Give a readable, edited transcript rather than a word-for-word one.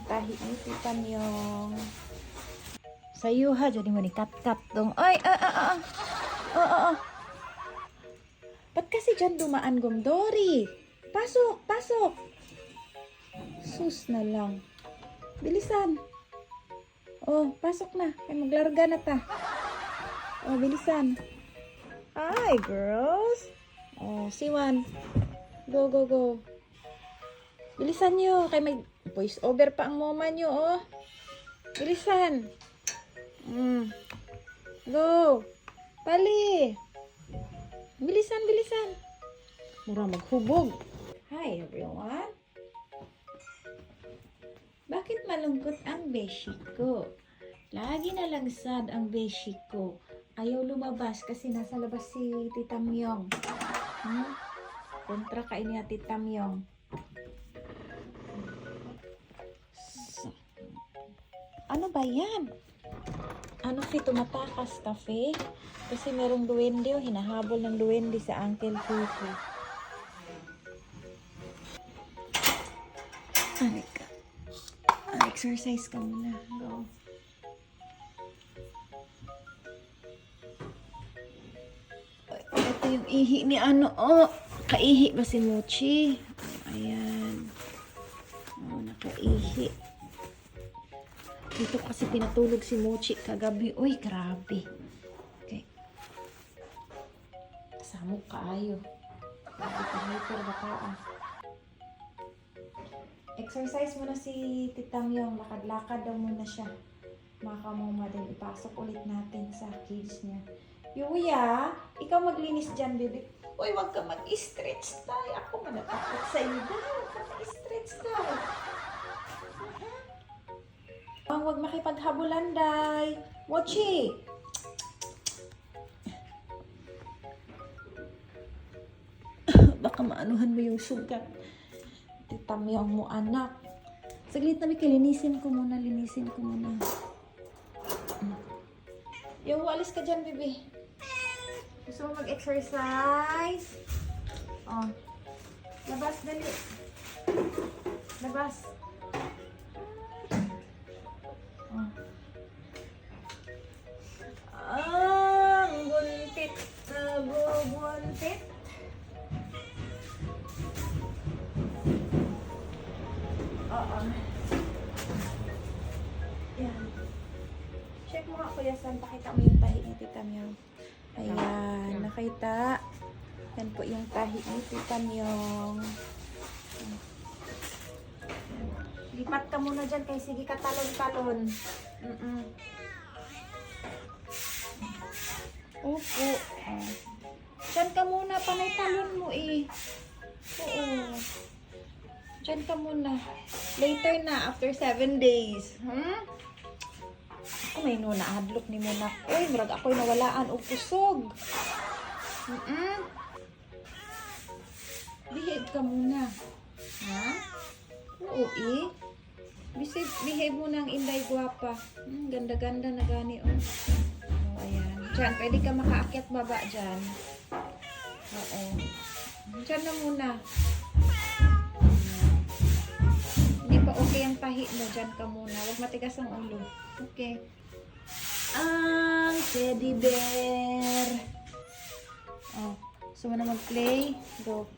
tahi ni Tita Myong. Sayo ha, jadi mo ni kat-kat dong. Ay, Ba't kasi dyan dumaan, Gomdori? Pasok, pasok. Sus na lang. Bilisan. Oh, pasok na. Ay, maglarga na ta. Oh, bilisan. Hi, girls. Oh, siwan. Go, go, go. Bilisan nyo. Kaya may voice over pa ang mama nyo, oh. Bilisan. Go. Pali. Bilisan, bilisan. Mura maghubog. Hi, everyone. Bakit malungkot ang beshi ko? Lagi na lang sad ang beshi ko. Ayaw lumabas kasi nasa labas si Tita Myong. Kontra ka niya Tita Myong. Ano ba yan? Ano tumatakas cafe? Kasi merong duwende o hinahabol ng duwende sa Uncle Fufu. Ay ka. Exercise ka muna. Go. Ito yung ihi ni ano. Oh, kaihi ba si Mochi? Ayan. Oh, nakaihi. Dito kasi pinatulog si Mochi kagabi. Uy, grabe. Okay. Samok kaayo. Grabe ka hyper bataan. Exercise muna si Tita Myong. Lakad-lakad daw muna siya. Makamuma din. Ipasok ulit natin sa cage niya. Yuya, ikaw maglinis dyan, baby. Uy, wag ka mag-stretch tayo. Ako manatakot sa iyo. Wag ka mag-stretch tayo. Huwag makipaghabulan, day. Mochi! Baka maanuhan mo yung sugat. Tita Myong mo, anak. Saglit na, linisin ko muna. Yung alis ka dyan, bebe. Gusto mo mag-exercise? Oh. Labas, dali. Labas. Oh. Ang buntit na bubuntit. Oo. Yan. Check mo nga, Kuya San. Pakita mo yung tahi ni Tita Myong. Ayan. Nakita. Yan po yung tahi ni Tita Myong. Lipat ka muna dyan kay sige ka talon-talon. Opo. Dyan ka muna. Panay talon mo eh. Oo. Dyan ka muna. Later na. After 7 days. Ako may nuna. Hadlok ni muna. Uy, marag ako'y nawalaan o pusog. Behave ka muna. Ha? Oo eh. Behave mo ng inday guwapa. Ganda-ganda na gani. Oh, ayan. Diyan, pwede ka makaakyat baba dyan. Oo. Diyan na muna. Hindi pa okay ang tahi mo. Diyan ka muna. Huwag matigas ang ulo. Okay. Ang teddy bear. Oh, gusto mo na mag-play? Go.